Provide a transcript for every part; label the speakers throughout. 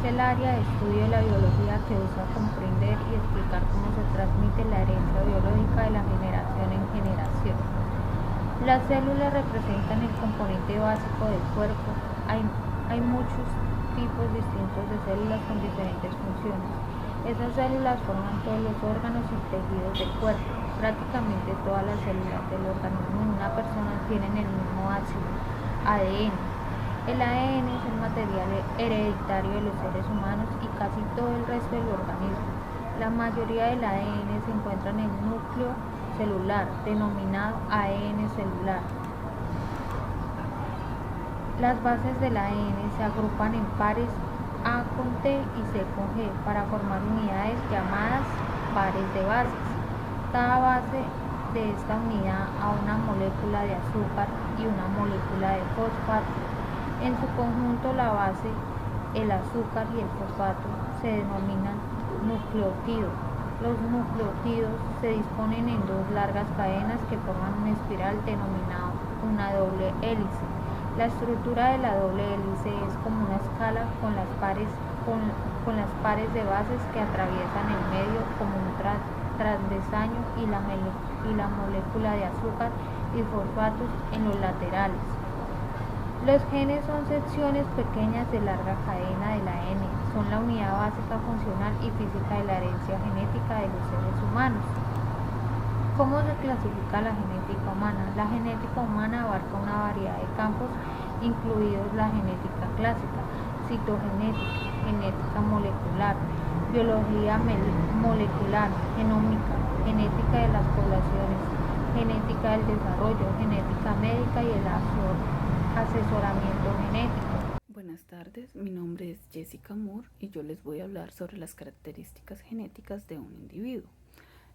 Speaker 1: Es el área de estudio de la biología que busca comprender y explicar cómo se transmite la herencia biológica de la generación en generación. Las células representan el componente básico del cuerpo. Hay muchos tipos distintos de células con diferentes funciones. Esas células forman todos los órganos y tejidos del cuerpo. Prácticamente todas las células del organismo de una persona tienen el mismo ácido, ADN. El ADN es el material hereditario de los seres humanos y casi todo el resto del organismo. La mayoría del ADN se encuentra en el núcleo celular, denominado ADN celular. Las bases del ADN se agrupan en pares A con T y C con G para formar unidades llamadas pares de bases. Cada base de esta unidad a una molécula de azúcar y una molécula de fosfato. En su conjunto, la base, el azúcar y el fosfato se denominan nucleótidos. Los nucleótidos se disponen en dos largas cadenas que forman una espiral denominada una doble hélice. La estructura de la doble hélice es como una escala con las pares de bases que atraviesan el medio como un transversal y la molécula de azúcar y fosfatos en los laterales. Los genes son secciones pequeñas de larga cadena del ADN, son la unidad básica funcional y física de la herencia genética de los seres humanos. ¿Cómo se clasifica la genética humana? La genética humana abarca una variedad de campos, incluidos la genética clásica, citogenética, genética molecular, biología molecular, genómica, genética de las poblaciones, genética del desarrollo, genética médica y el asesoramiento genético.
Speaker 2: Buenas tardes, mi nombre es Jessica Moore y yo les voy a hablar sobre las características genéticas de un individuo.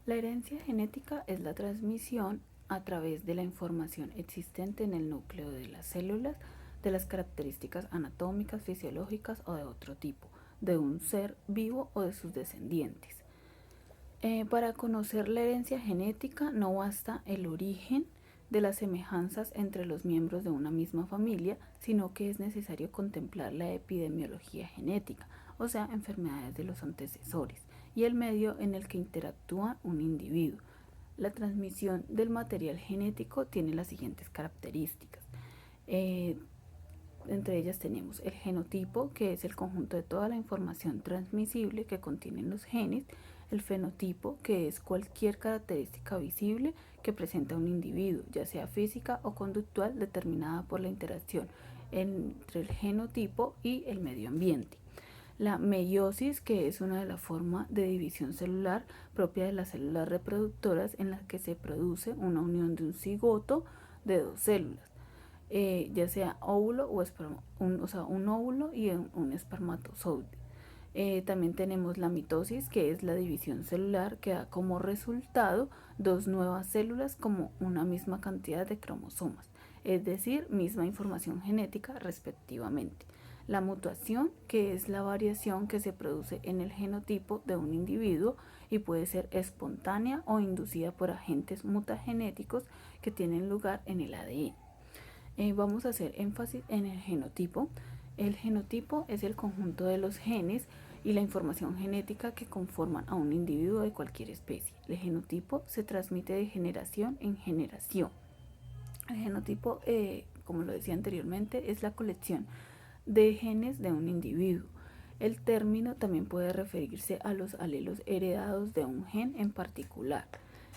Speaker 2: La herencia genética es la transmisión a través de la información existente en el núcleo de las células de las características anatómicas, fisiológicas o de otro tipo, de un ser vivo o de sus descendientes. Para conocer la herencia genética no basta el origen de las semejanzas entre los miembros de una misma familia, sino que es necesario contemplar la epidemiología genética, o sea, enfermedades de los antecesores, y el medio en el que interactúa un individuo. La transmisión del material genético tiene las siguientes características. Entre ellas tenemos el genotipo, que es el conjunto de toda la información transmisible que contienen los genes; el fenotipo, que es cualquier característica visible que presenta un individuo, ya sea física o conductual, determinada por la interacción entre el genotipo y el medio ambiente. La meiosis, que es una de las formas de división celular propia de las células reproductoras, en la que se produce una unión de un cigoto de dos células, ya sea óvulo o un óvulo y un espermatozoide. También tenemos la mitosis, que es la división celular que da como resultado dos nuevas células como una misma cantidad de cromosomas, es decir, misma información genética respectivamente. La mutación, que es la variación que se produce en el genotipo de un individuo y puede ser espontánea o inducida por agentes mutagenéticos que tienen lugar en el ADN. Vamos a hacer énfasis en el genotipo. El genotipo es el conjunto de los genes y la información genética que conforman a un individuo de cualquier especie. El genotipo se transmite de generación en generación. El genotipo, como lo decía anteriormente, es la colección de genes de un individuo. El término también puede referirse a los alelos heredados de un gen en particular.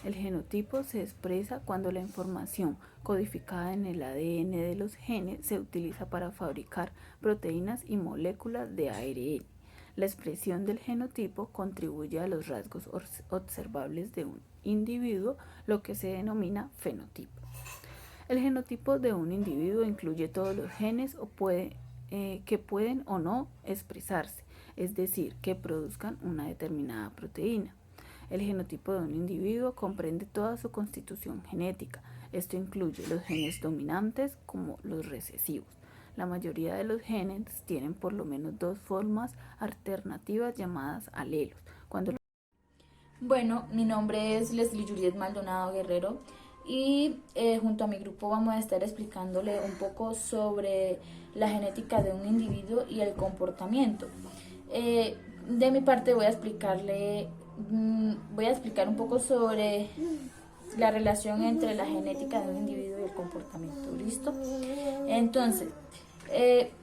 Speaker 2: El genotipo se expresa cuando la información codificada en el ADN de los genes se utiliza para fabricar proteínas y moléculas de ARN. La expresión del genotipo contribuye a los rasgos observables de un individuo, lo que se denomina fenotipo. El genotipo de un individuo incluye todos los genes que pueden o no expresarse, es decir, que produzcan una determinada proteína. El genotipo de un individuo comprende toda su constitución genética. Esto incluye los genes dominantes como los recesivos. La mayoría de los genes tienen por lo menos dos formas alternativas llamadas alelos.
Speaker 3: Bueno, mi nombre es Leslie Juliet Maldonado Guerrero y junto a mi grupo vamos a estar explicándole un poco sobre la genética de un individuo y el comportamiento. De mi parte voy a explicar un poco sobre la relación entre la genética de un individuo y el comportamiento. ¿Listo? Entonces,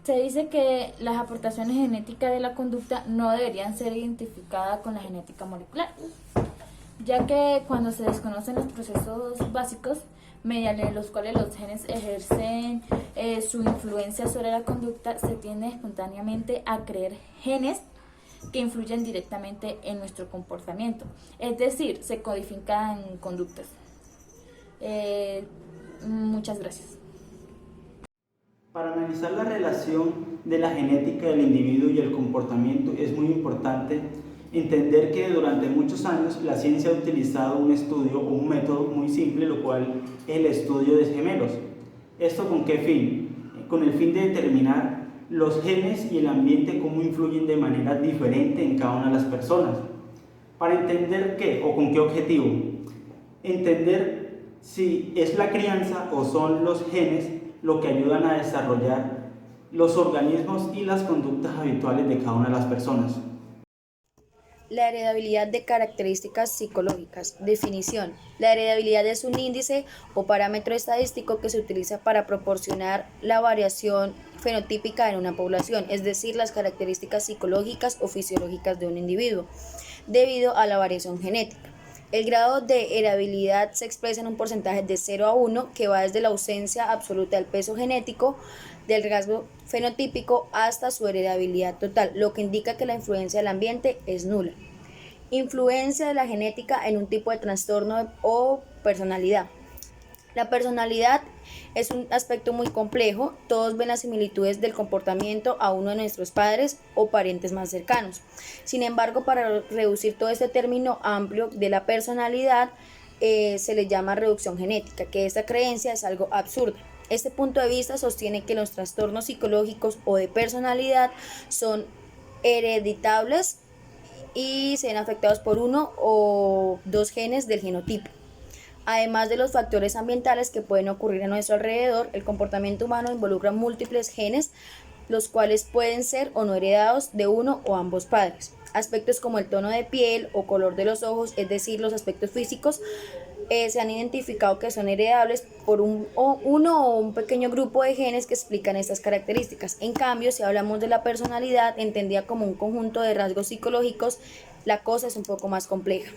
Speaker 3: se dice que las aportaciones genéticas de la conducta no deberían ser identificadas con la genética molecular, ya que cuando se desconocen los procesos básicos mediante los cuales los genes ejercen su influencia sobre la conducta, se tiende espontáneamente a creer genes que influyen directamente en nuestro comportamiento, es decir, se codifican conductas. Muchas gracias.
Speaker 4: Para analizar la relación de la genética del individuo y el comportamiento es muy importante entender que durante muchos años la ciencia ha utilizado un estudio o un método muy simple, lo cual es el estudio de gemelos. ¿Esto con qué fin? Con el fin de determinar los genes y el ambiente cómo influyen de manera diferente en cada una de las personas. ¿Para entender qué o con qué objetivo? Entender si es la crianza o son los genes lo que ayudan a desarrollar los organismos y las conductas habituales de cada una de las personas.
Speaker 5: La heredabilidad de características psicológicas. Definición. La heredabilidad es un índice o parámetro estadístico que se utiliza para proporcionar la variación fenotípica en una población, es decir, las características psicológicas o fisiológicas de un individuo, debido a la variación genética. El grado de heredabilidad se expresa en un porcentaje de 0 a 1 que va desde la ausencia absoluta del peso genético del rasgo fenotípico hasta su heredabilidad total, lo que indica que la influencia del ambiente es nula. Influencia de la genética en un tipo de trastorno o personalidad. La personalidad es un aspecto muy complejo. Todos ven las similitudes del comportamiento a uno de nuestros padres o parientes más cercanos. Sin embargo, para reducir todo este término amplio de la personalidad, se le llama reducción genética, que esta creencia es algo absurda. Este punto de vista sostiene que los trastornos psicológicos o de personalidad son hereditables y se ven afectados por uno o dos genes del genotipo. Además de los factores ambientales que pueden ocurrir a nuestro alrededor, el comportamiento humano involucra múltiples genes, los cuales pueden ser o no heredados de uno o ambos padres. Aspectos como el tono de piel o color de los ojos, es decir, los aspectos físicos, se han identificado que son heredables por uno o un pequeño grupo de genes que explican estas características. En cambio, si hablamos de la personalidad, entendida como un conjunto de rasgos psicológicos, la cosa es un poco más compleja.